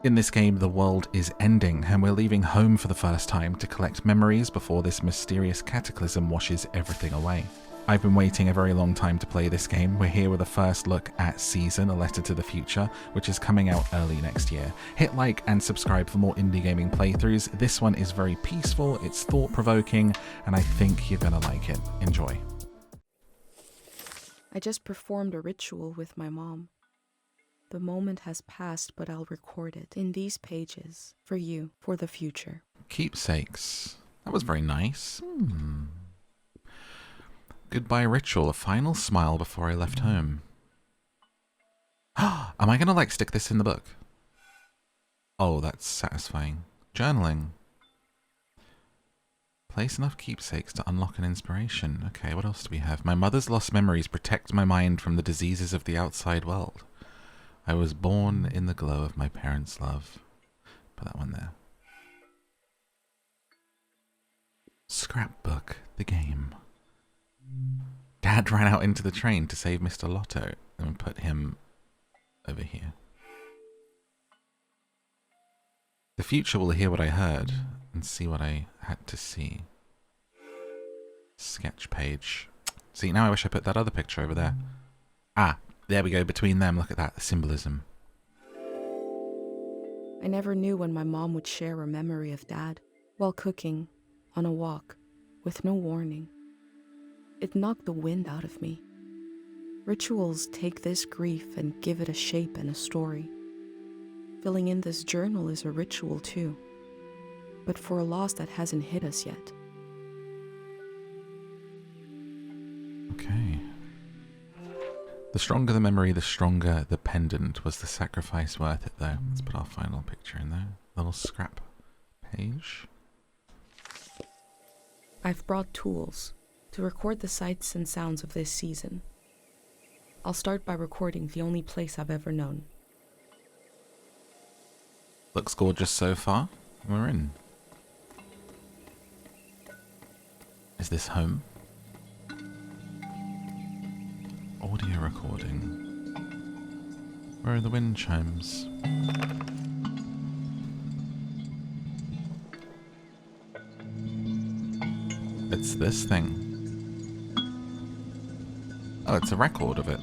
In this game, the world is ending, and we're leaving home for the first time to collect memories before this mysterious cataclysm washes everything away. I've been waiting a very long time to play this game. We're here with a first look at Season, A Letter to the Future, which is coming out early next year. Hit like and subscribe for more indie gaming playthroughs. This one is very peaceful, it's thought-provoking, and I think you're gonna like it. Enjoy. I just performed a ritual with my mom. The moment has passed, but I'll record it in these pages for you, for the future. Keepsakes. That was very nice. Goodbye ritual, a final smile before I left home. Am I gonna stick this in the book? Oh, that's satisfying. Journaling. Place enough keepsakes to unlock an inspiration. Okay, what else do we have? My mother's lost memories protect my mind from the diseases of the outside world. I was born in the glow of my parents' love. Put that one there. Scrapbook, the game. Dad ran out into the train to save Mr. Lotto and put him over here. The future will hear what I heard and see what I had to see. Sketch page. See, now I wish I put that other picture over there. Ah, there we go, between them, look at that, the symbolism. I never knew when my mom would share a memory of Dad while cooking, on a walk, with no warning. It knocked the wind out of me. Rituals take this grief and give it a shape and a story. Filling in this journal is a ritual too, but for a loss that hasn't hit us yet. Okay. The stronger the memory, the stronger the pendant. Was the sacrifice worth it though? Let's put our final picture in there. Little scrap page. I've brought tools to record the sights and sounds of this season. I'll start by recording the only place I've ever known. Looks gorgeous so far. We're in. Is this home? Audio recording. Where are the wind chimes? It's this thing. Oh, it's a record of it.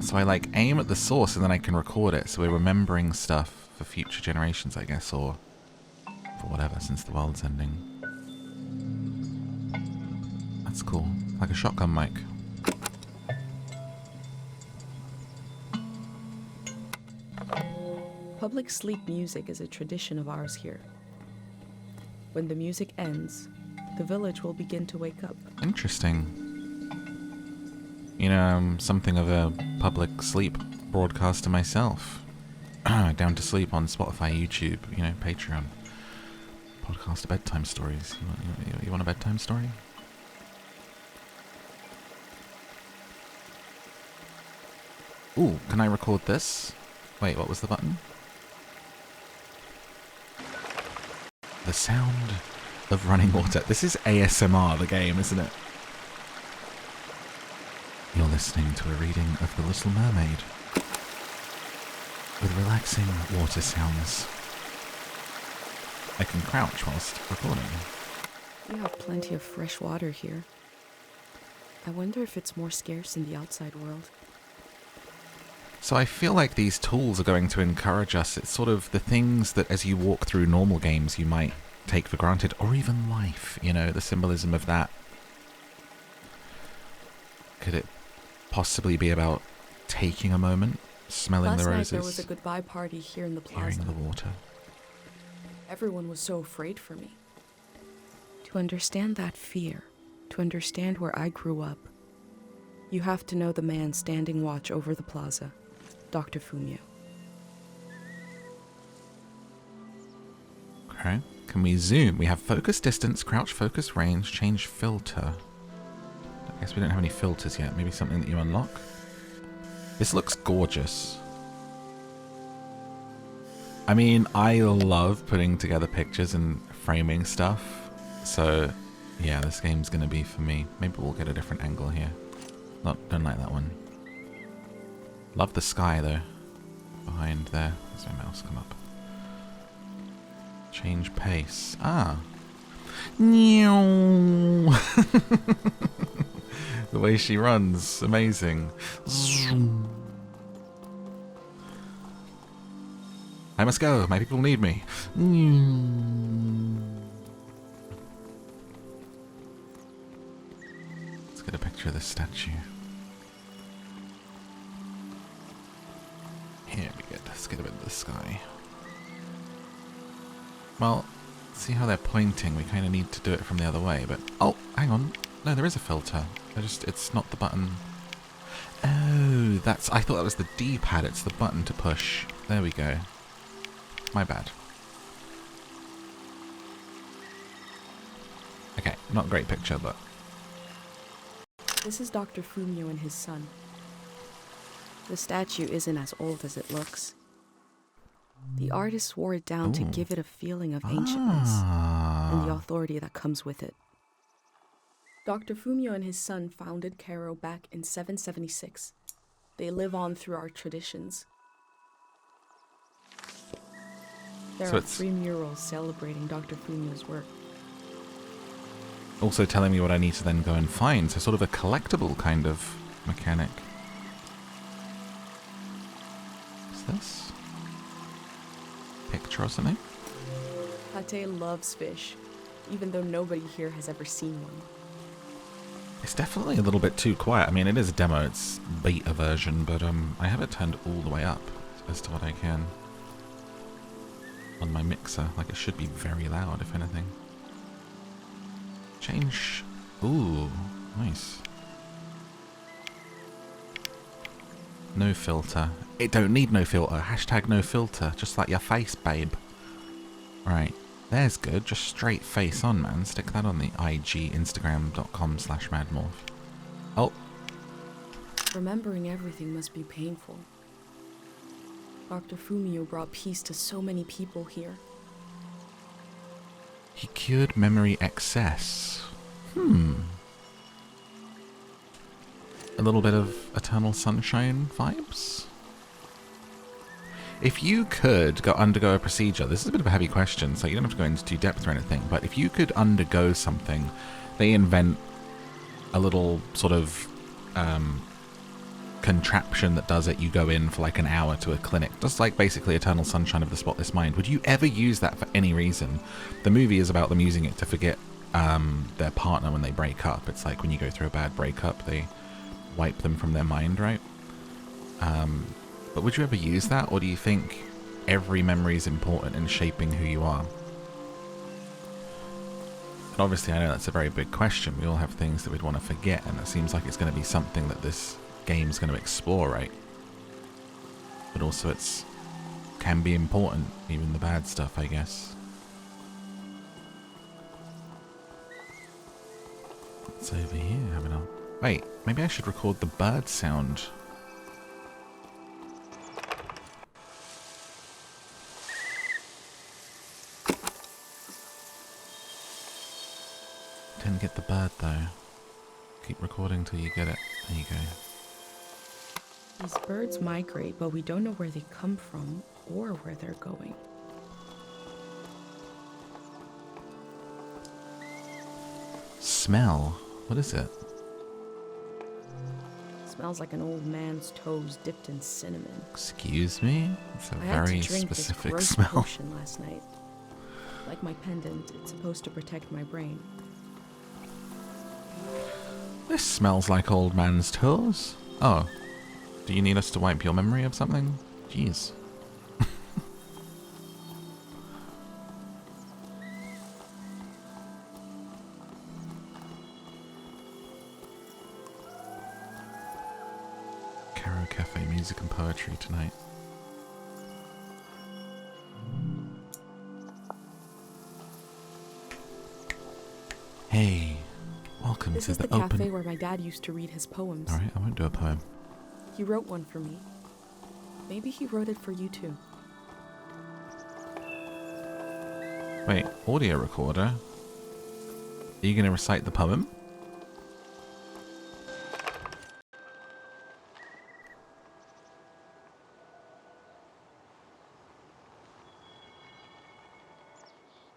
So I aim at the source and then I can record it, so we're remembering stuff for future generations, I guess, or for whatever, since the world's ending. That's cool. Like a shotgun mic. Public sleep music is a tradition of ours here. When the music ends, the village will begin to wake up. Interesting. You know, I'm something of a public sleep broadcaster myself. Down to sleep on Spotify, YouTube, you know, Patreon. Podcast bedtime stories. You want a bedtime story? Ooh, can I record this? Wait, what was the button? The sound of running water. This is ASMR, the game, isn't it? You're listening to a reading of The Little Mermaid with relaxing water sounds. I can crouch whilst recording. We have plenty of fresh water here. I wonder if it's more scarce in the outside world. So I feel like these tools are going to encourage us. It's sort of the things that as you walk through normal games you might take for granted, or even life, you know, the symbolism of that. Could it possibly be about taking a moment, smelling the roses? Last night there was a goodbye party here in the plaza. Hearing the water. Everyone was so afraid for me. To understand that fear, to understand where I grew up, you have to know the man standing watch over the plaza, Dr. Fumio. Okay. Can we zoom? We have focus distance, crouch focus range, change filter. I guess we don't have any filters yet. Maybe something that you unlock. This looks gorgeous. I mean, I love putting together pictures and framing stuff. So, yeah, this game's going to be for me. Maybe we'll get a different angle here. Don't like that one. Love the sky, though. Behind there. Does my mouse come up? Change pace. Ah. The way she runs, amazing. I must go. My people need me. Let's get a picture of this statue. Here we go. Let's get a bit of the sky. Well, see how they're pointing? We kind of need to do it from the other way, but... Oh, hang on. No, there is a filter. It's not the button. Oh, that's... I thought that was the D-pad. It's the button to push. There we go. My bad. Okay, not a great picture, but... This is Dr. Fumio and his son. The statue isn't as old as it looks. The artist wore it down to give it a feeling of ancientness and the authority that comes with it. Dr. Fumio and his son founded Cairo back in 776. They live on through our traditions. There are 3 murals celebrating Dr. Fumio's work. Also telling me what I need to then go and find, so sort of a collectible kind of mechanic. What's this? Picture or something? Pate loves fish, even though nobody here has ever seen one. It's definitely a little bit too quiet. I mean, it is a demo, it's beta version, but I have it turned all the way up as to what I can on my mixer. Like, it should be very loud, if anything. Change. Ooh, nice. No filter. It don't need no filter. Hashtag no filter. Just like your face, babe. Right. There's good. Just straight face on, man. Stick that on the IG, Instagram.com/MadMorph. Oh. Remembering everything must be painful. Dr. Fumio brought peace to so many people here. He cured memory excess. A little bit of Eternal Sunshine vibes? If you could undergo a procedure, this is a bit of a heavy question, so you don't have to go into too depth or anything, but if you could undergo something, they invent a little sort of contraption that does it. You go in for like an hour to a clinic, just like basically Eternal Sunshine of the Spotless Mind. Would you ever use that for any reason? The movie is about them using it to forget their partner when they break up. It's like when you go through a bad breakup, they wipe them from their mind, right? But would you ever use that, or do you think every memory is important in shaping who you are? And obviously I know that's a very big question. We all have things that we'd want to forget, and it seems like it's going to be something that this game's going to explore, right? But also can be important, even the bad stuff, I guess. What's over here? Having a... Wait, maybe I should record the bird sound. Didn't get the bird though. Keep recording till you get it. There you go. These birds migrate, but we don't know where they come from or where they're going. Smell? What is it? Smells like an old man's toes dipped in cinnamon. Excuse me? It's a I had very to drink specific this gross smell. potion last night. Like my pendant, it's supposed to protect my brain. This smells like old man's toes. Oh. Do you need us to wipe your memory of something? Jeez. Caro Cafe music and poetry tonight. Hey, welcome This to is the the open... cafe where my dad used to read his poems. Alright, I won't do a poem. He wrote one for me. Maybe he wrote it for you too. Wait, audio recorder? Are you going to recite the poem?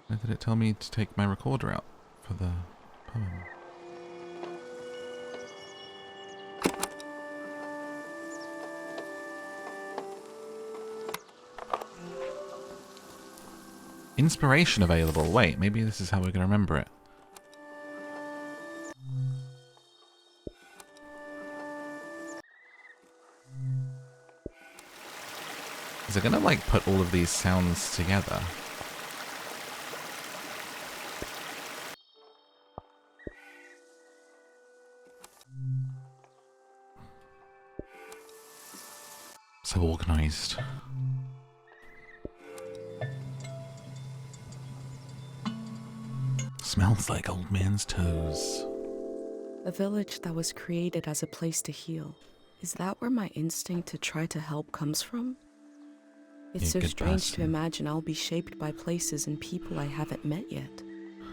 Why did it tell me to take my recorder out for the poem? Inspiration available. Wait, maybe this is how we're going to remember it. Is it going to, like, put all of these sounds together? So organized. Smells like old man's toes. A village that was created as a place to heal. Is that where my instinct to try to help comes from? It's so strange to imagine I'll be shaped by places and people I haven't met yet.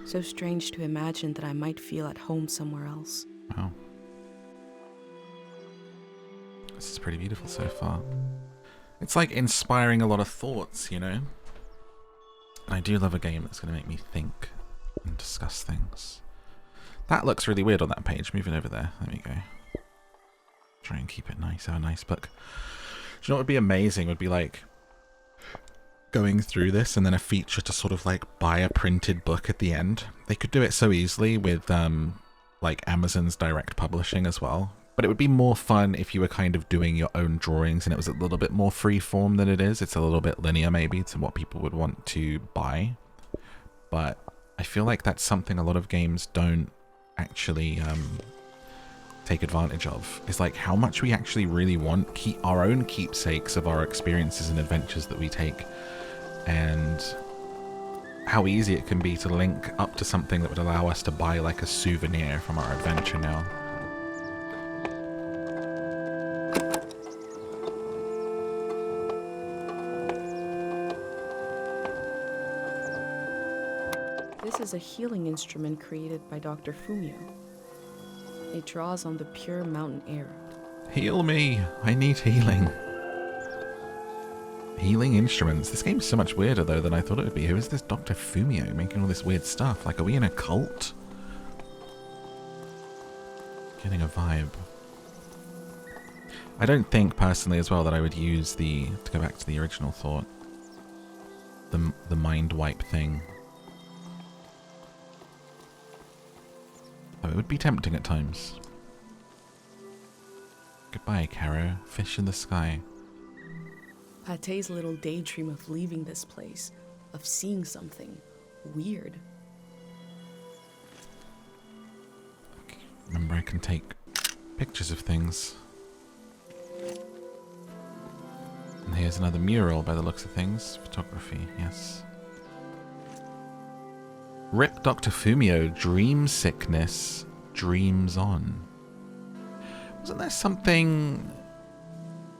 So strange to imagine that I might feel at home somewhere else. Wow. This is pretty beautiful so far. It's like inspiring a lot of thoughts, you know? And I do love a game that's going to make me think and discuss things. That looks really weird on that page. Moving over there. There we go. Try and keep it nice. Have a nice book. Do you know what would be amazing? Would be like going through this and then a feature to sort of like buy a printed book at the end. They could do it so easily with like Amazon's direct publishing as well. But it would be more fun if you were kind of doing your own drawings and it was a little bit more free form than it is. It's a little bit linear maybe to what people would want to buy. But I feel like that's something a lot of games don't actually take advantage of. Is like how much we actually really want our own keepsakes of our experiences and adventures that we take. And how easy it can be to link up to something that would allow us to buy like a souvenir from our adventure now. This is a healing instrument created by Dr. Fumio. It draws on the pure mountain air. Heal me! I need healing. Healing instruments. This game's so much weirder though than I thought it would be. Who is this Dr. Fumio making all this weird stuff? Like, are we in a cult? Getting a vibe. I don't think personally as well that I would use to go back to the original thought, the mind wipe thing. Oh, it would be tempting at times. Goodbye, Caro. Fish in the sky. Pate's little daydream of leaving this place, of seeing something weird. Okay. Remember, I can take pictures of things. And here's another mural by the looks of things. Photography, yes. Rip Dr. Fumio, dream sickness, dreams on. Wasn't there something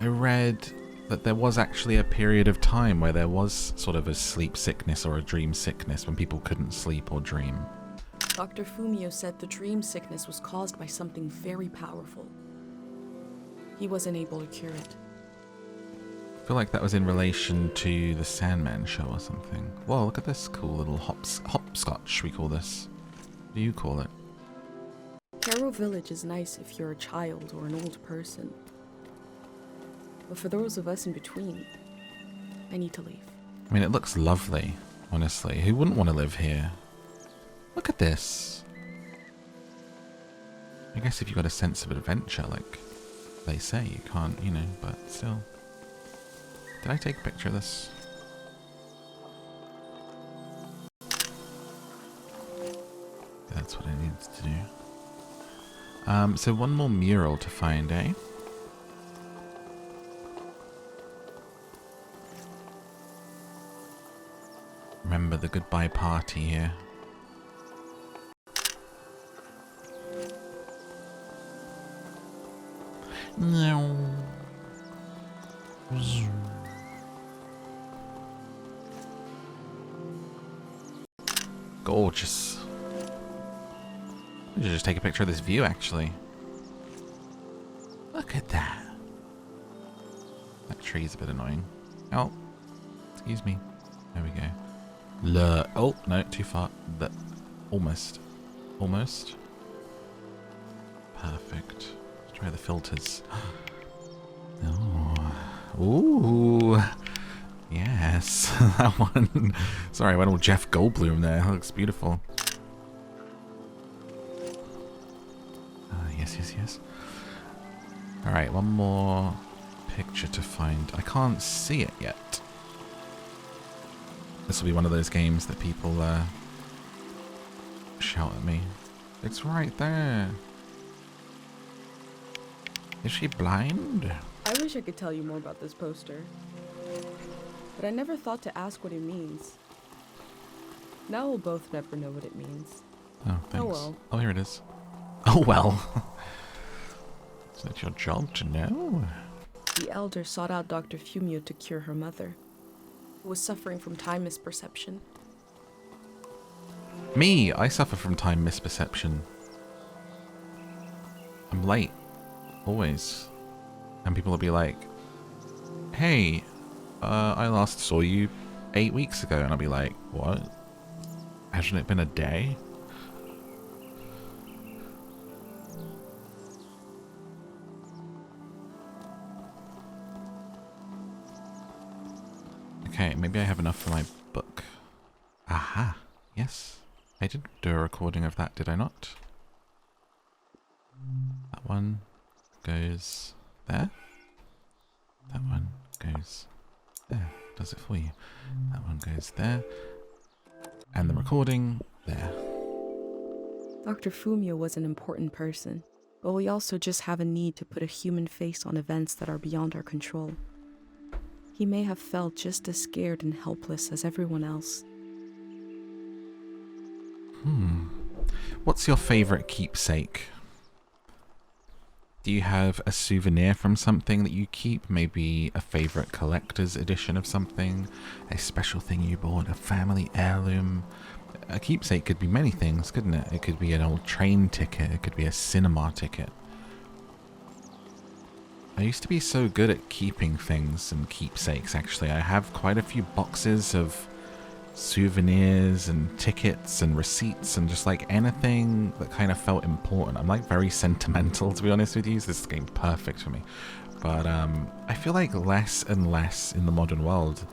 I read that there was actually a period of time where there was sort of a sleep sickness or a dream sickness when people couldn't sleep or dream? Dr. Fumio said the dream sickness was caused by something very powerful. He wasn't able to cure it. I feel like that was in relation to the Sandman show or something. Whoa, look at this cool little hopscotch, we call this. What do you call it? Caro Village is nice if you're a child or an old person. But for those of us in between, I need to leave. I mean, it looks lovely, honestly. Who wouldn't want to live here? Look at this. I guess if you've got a sense of adventure, like they say, you can't, you know, but still. Did I take a picture of this? That's what I needed to do. So one more mural to find, eh? Remember the goodbye party here. No. Gorgeous. We should just take a picture of this view, actually. Look at that. That tree's a bit annoying. Oh, excuse me. There we go. Oh, no, too far. Almost. Almost. Perfect. Let's try the filters. Oh. Ooh. Yes. That one. Sorry, I went all Jeff Goldblum there. That looks beautiful. Yes, yes, yes. Alright, one more picture to find. I can't see it yet. This will be one of those games that people shout at me. It's right there. Is she blind? I wish I could tell you more about this poster, but I never thought to ask what it means. Now we'll both never know what it means. Oh, thanks. Oh well. Oh, here it is. Oh well. Is that your job to know? The elder sought out Dr. Fumio to cure her mother, who was suffering from time misperception. Me, I suffer from time misperception. I'm late. Always. And people will be like, hey, I last saw you 8 weeks ago. And I'll be like, what? Hasn't it been a day? Okay, maybe I have enough for my book. Aha. Yes. I did do a recording of that, did I not? That one goes there. That one goes there. Does it for you. That one goes there. And the recording there. Dr. Fumio was an important person, but we also just have a need to put a human face on events that are beyond our control. He may have felt just as scared and helpless as everyone else. What's your favorite keepsake? Do you have a souvenir from something that you keep? Maybe a favorite collector's edition of something? A special thing you bought? A family heirloom? A keepsake could be many things, couldn't it? It could be an old train ticket. It could be a cinema ticket. I used to be so good at keeping things and keepsakes, actually. I have quite a few boxes of souvenirs and tickets and receipts and just like anything that kind of felt important. I'm like very sentimental, to be honest with you. So this is getting perfect for me. But I feel like less and less in the modern world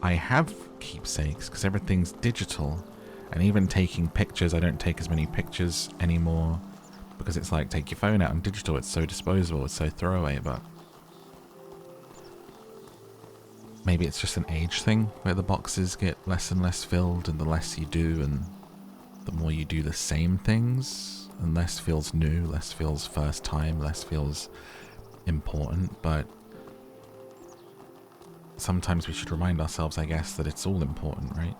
I have keepsakes because everything's digital. And even taking pictures, I don't take as many pictures anymore because it's like, take your phone out and digital. It's so disposable, it's so throwaway. But maybe it's just an age thing where the boxes get less and less filled, and the less you do and the more you do the same things, and less feels new, less feels first time, less feels important. But sometimes we should remind ourselves, I guess, that it's all important, right?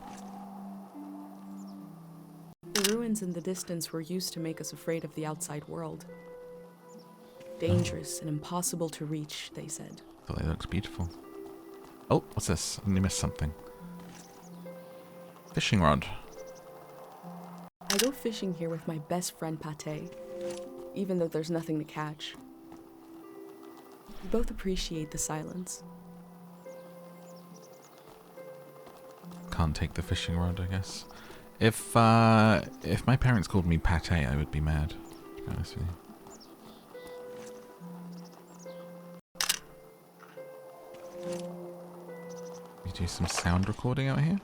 The ruins in the distance were used to make us afraid of the outside world. Dangerous and impossible to reach, they said. Thought it looks beautiful. Oh, what's this? I missed something. Fishing rod. I go fishing here with my best friend Pate, even though there's nothing to catch. We both appreciate the silence. Can't take the fishing rod, I guess. If my parents called me Pate, I would be mad, to be honest with you. We do some sound recording out here.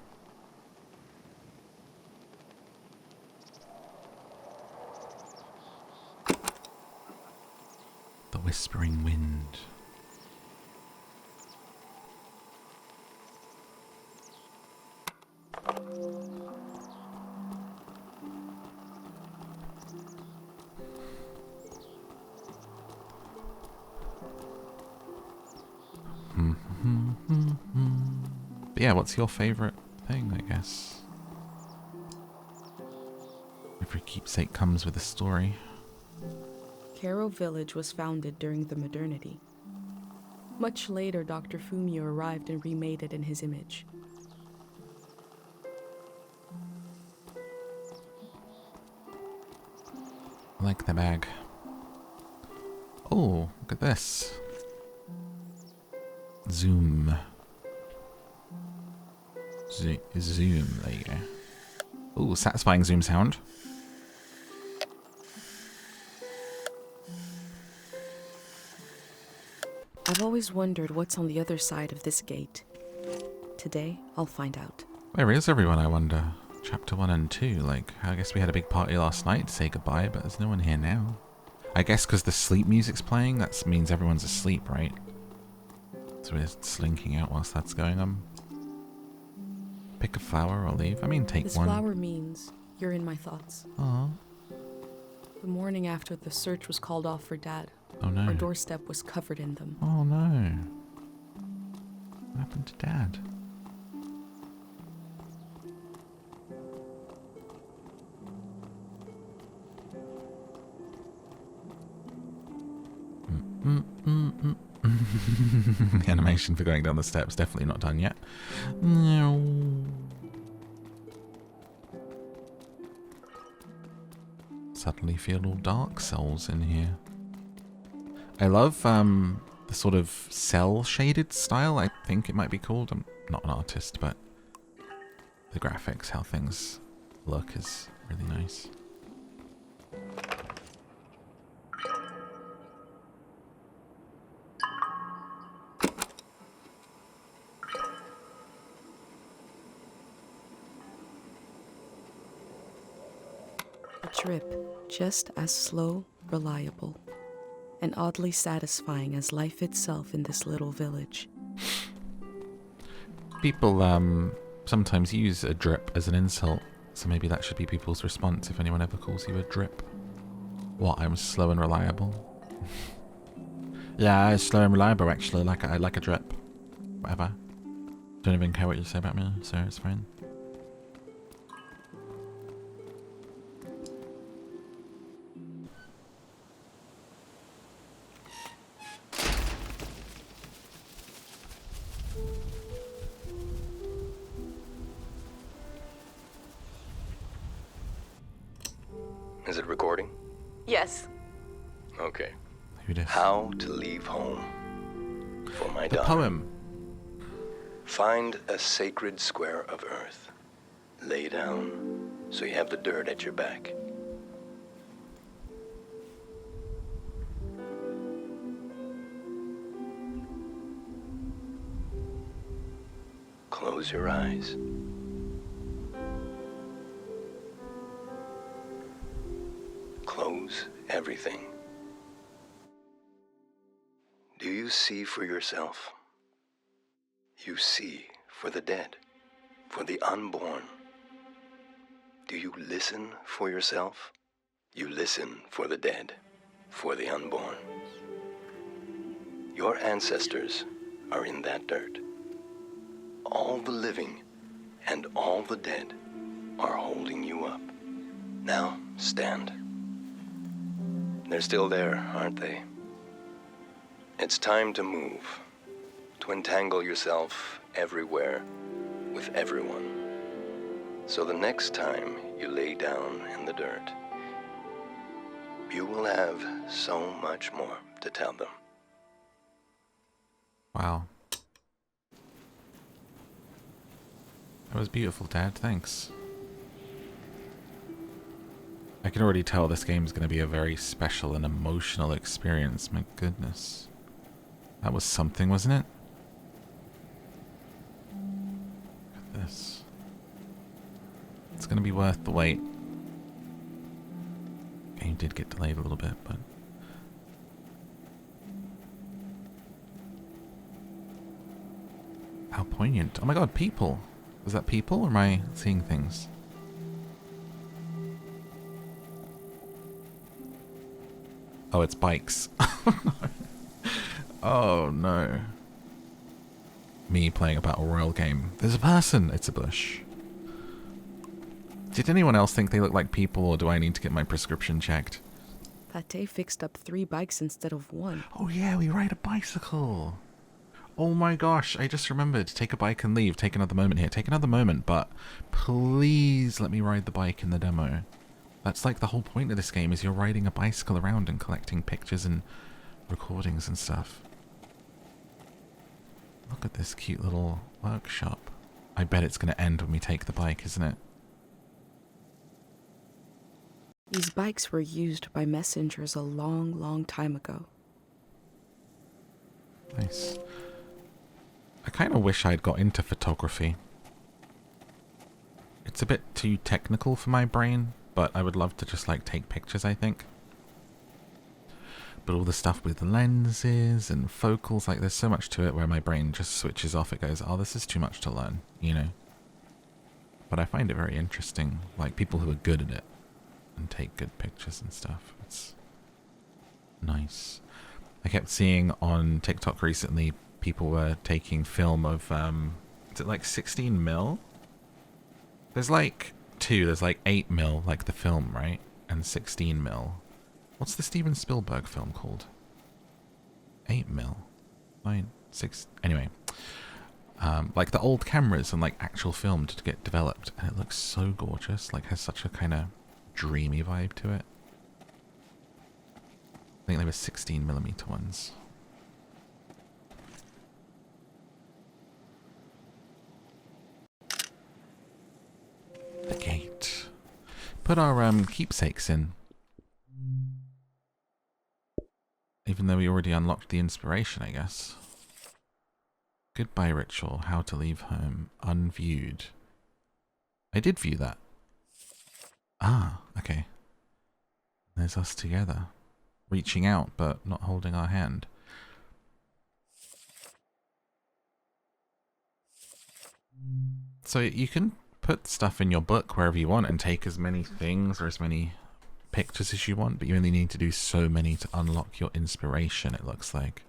The whispering wind. But yeah, what's your favorite thing, I guess? Every keepsake comes with a story. Caro Village was founded during the modernity. Much later, Dr. Fumio arrived and remade it in his image. I like the bag. Oh, look at this. Zoom. Zoom, there you go. Ooh, satisfying zoom sound. I've always wondered what's on the other side of this gate. Today, I'll find out. Where is everyone, I wonder? Chapter 1 and 2, like, I guess we had a big party last night to say goodbye, but there's no one here now. I guess because the sleep music's playing, that means everyone's asleep, right? So we're slinking out whilst that's going on. Pick a flower or leave. I mean, take This one. flower means you're in my thoughts. Aww. The morning after the search was called off for Dad, Oh no. our doorstep was covered in them. Oh no. What happened to Dad? The animation for going down the steps definitely not done yet. No. Suddenly feel all Dark Souls in here. I love the sort of cell shaded style, I think it might be called. I'm not an artist, but the graphics, how things look is really nice. A trip, just as slow, reliable, and oddly satisfying as life itself in this little village. People sometimes use a drip as an insult, so maybe that should be people's response if anyone ever calls you a drip. What, I'm slow and reliable? Yeah, I'm slow and reliable actually, I like a drip. Whatever. Don't even care what you say about me, so it's fine. Is it recording? Yes. Okay. Who dis? How to leave home. For my The daughter. poem. Find a sacred square of earth. Lay down so you have the dirt at your back. Close your eyes. Close everything. Do you see for yourself? You see for the dead, for the unborn. Do you listen for yourself? You listen for the dead, for the unborn. Your ancestors are in that dirt. All the living and all the dead are holding you up. Now, stand. They're still there, aren't they? It's time to move, to entangle yourself everywhere with everyone. So the next time you lay down in the dirt, you will have so much more to tell them. Wow. That was beautiful, Dad. Thanks. I can already tell this game's going to be a very special and emotional experience. My goodness. That was something, wasn't it? Look at this. It's going to be worth the wait. Game did get delayed a little bit, but... How poignant. Oh my god, people. Is that people or am I seeing things? Oh, it's bikes. Oh no. Me playing a battle royale game. There's a person! It's a bush. Did anyone else think they look like people, or do I need to get my prescription checked? Pate fixed up 3 bikes instead of 1. Oh yeah, we ride a bicycle! Oh my gosh, I just remembered. Take a bike and leave. Take another moment here. Take another moment, but please let me ride the bike in the demo. That's like the whole point of this game, is you're riding a bicycle around and collecting pictures and recordings and stuff. Look at this cute little workshop. I bet it's going to end when we take the bike, isn't it? These bikes were used by messengers a long, long time ago. Nice. I kind of wish I'd got into photography. It's a bit too technical for my brain, but I would love to just like take pictures, I think. But all the stuff with lenses and focals, like there's so much to it where my brain just switches off. It goes, oh, this is too much to learn, you know. But I find it very interesting, like people who are good at it and take good pictures and stuff. It's nice. I kept seeing on TikTok recently, people were taking film of, is it like 16 mil? There's like two, there's like 8 mil, like the film, right? And 16 mil. What's the Steven Spielberg film called? 8 mil? 9, 6, anyway. Like the old cameras and like actual film to get developed. And it looks so gorgeous, like has such a kind of dreamy vibe to it. I think they were 16mm ones. The gate. Put our keepsakes in. Even though we already unlocked the inspiration, I guess. Goodbye ritual. How to leave home. Unviewed. I did view that. Ah, okay. There's us together. Reaching out, but not holding our hand. So you can put stuff in your book wherever you want and take as many things or as many pictures as you want, but you only need to do so many to unlock your inspiration, it looks like.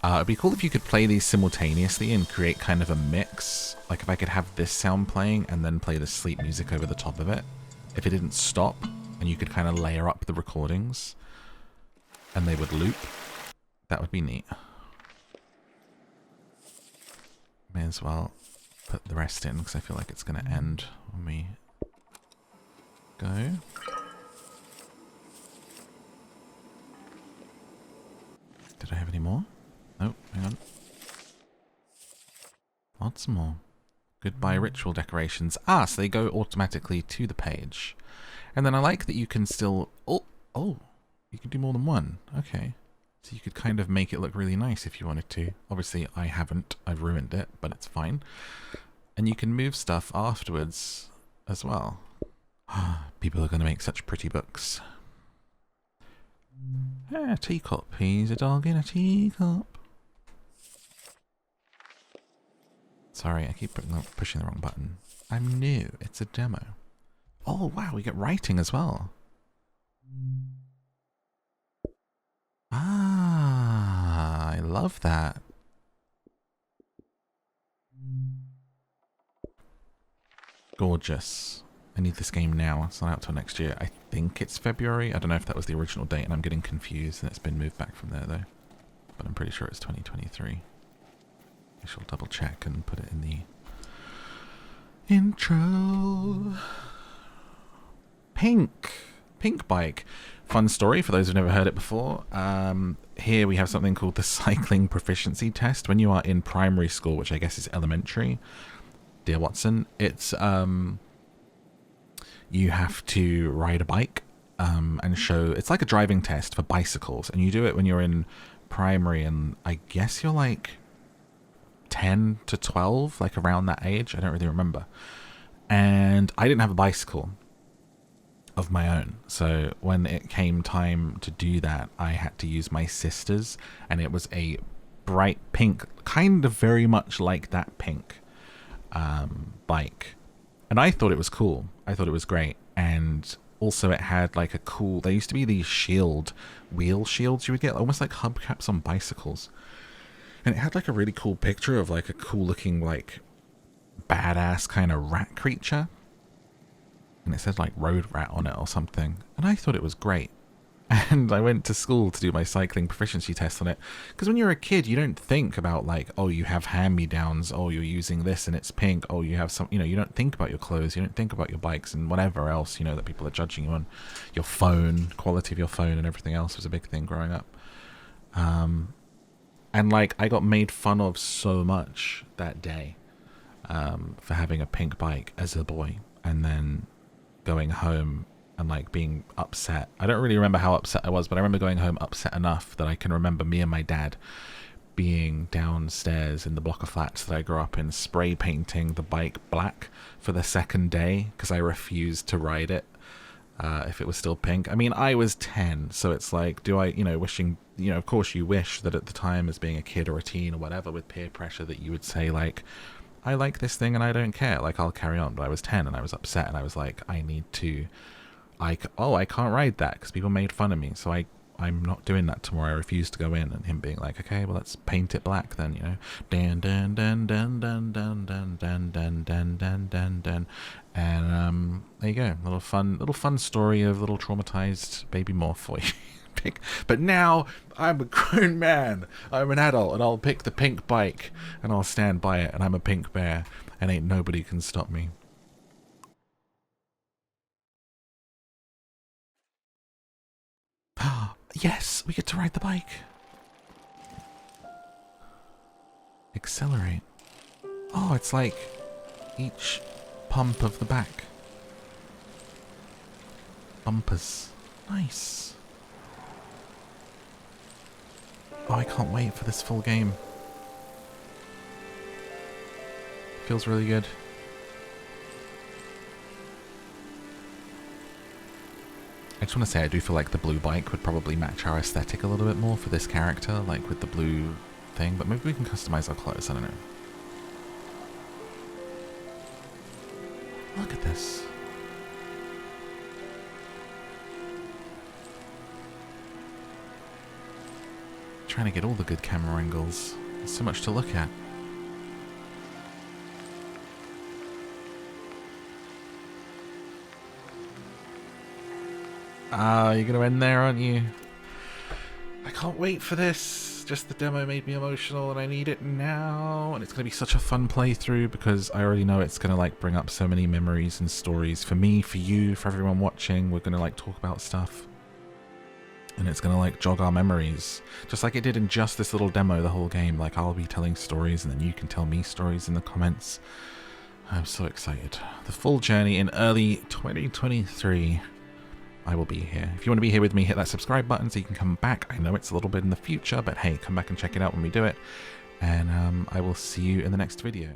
It'd be cool if you could play these simultaneously and create kind of a mix. Like if I could have this sound playing and then play the sleep music over the top of it. If it didn't stop and you could kind of layer up the recordings and they would loop, that would be neat. May as well put the rest in because I feel like it's going to end when we go. Did I have any more? Oh, hang on. Lots more. Goodbye ritual decorations. Ah, so they go automatically to the page. And then I like that you can still... Oh, you can do more than one. Okay. So you could kind of make it look really nice if you wanted to. Obviously, I haven't. I've ruined it, but it's fine. And you can move stuff afterwards as well. People are going to make such pretty books. Ah, teacup. He's a dog in a teacup. Sorry, I keep pushing the wrong button. I'm new. It's a demo. Oh, wow, we get writing as well. Ah, I love that. Gorgeous. I need this game now. It's not out till next year. I think it's February. I don't know if that was the original date and I'm getting confused and it's been moved back from there though. But I'm pretty sure it's 2023. I shall double check and put it in the intro. Pink bike. Fun story for those who've never heard it before. Here we have something called the cycling proficiency test. When you are in primary school, which I guess is elementary, dear Watson, it's you have to ride a bike and show. It's like a driving test for bicycles, and you do it when you're in primary, and I guess you're like 10 to 12, like around that age. I don't really remember. And I didn't have a bicycle of my own, so when it came time to do that, I had to use my sister's, and it was a bright pink, kind of very much like that pink bike, and I thought it was cool. I thought it was great. And also it had like a cool, there used to be these wheel shields you would get, almost like hubcaps on bicycles, and it had like a really cool picture of like a cool looking like badass kind of rat creature, and it said like road rat on it or something, and I thought it was great. And I went to school to do my cycling proficiency test on it. Because when you're a kid, you don't think about like, oh, you have hand-me-downs, oh, you're using this and it's pink, oh, you have some, you know, you don't think about your clothes, you don't think about your bikes and whatever else, you know, that people are judging you on. Your phone, quality of your phone and everything else was a big thing growing up. And like, I got made fun of so much that day for having a pink bike as a boy, and then going home and like being upset. I don't really remember how upset I was, but I remember going home upset enough that I can remember me and my dad being downstairs in the block of flats that I grew up in, spray painting the bike black for the second day because I refused to ride it if it was still pink. I mean, I was 10, so it's like, do I, you know, wishing, you know, of course you wish that at the time as being a kid or a teen or whatever with peer pressure that you would say like, I like this thing and I don't care, like I'll carry on. But I was 10 and I was upset and I was like, I need to, I can't ride that because people made fun of me, so I'm not doing that tomorrow. I refuse to go in. And him being like, okay, well let's paint it black then, you know. Dan dan dan dan dan dan dan dan dan dan dan dan dan. And there you go, little fun story of little traumatized baby morph for you. But now I'm a grown man, I'm an adult, and I'll pick the pink bike and I'll stand by it, and I'm a pink bear and ain't nobody can stop me. Yes, we get to ride the bike. Accelerate. Oh, it's like each pump of the back. Bumpers. Nice. Oh, I can't wait for this full game. Feels really good. I just want to say I do feel like the blue bike would probably match our aesthetic a little bit more for this character, like with the blue thing, but maybe we can customize our clothes, I don't know. Look at this. Trying to get all the good camera angles. There's so much to look at. You're going to end there, aren't you? I can't wait for this. Just the demo made me emotional and I need it now. And it's going to be such a fun playthrough because I already know it's going to like bring up so many memories and stories for me, for you, for everyone watching. We're going to like talk about stuff. And it's going to like jog our memories. Just like it did in just this little demo, the whole game. Like I'll be telling stories and then you can tell me stories in the comments. I'm so excited. The full journey in early 2023. I will be here. If you want to be here with me, hit that subscribe button so you can come back. I know it's a little bit in the future, but hey, come back and check it out when we do it. And I will see you in the next video.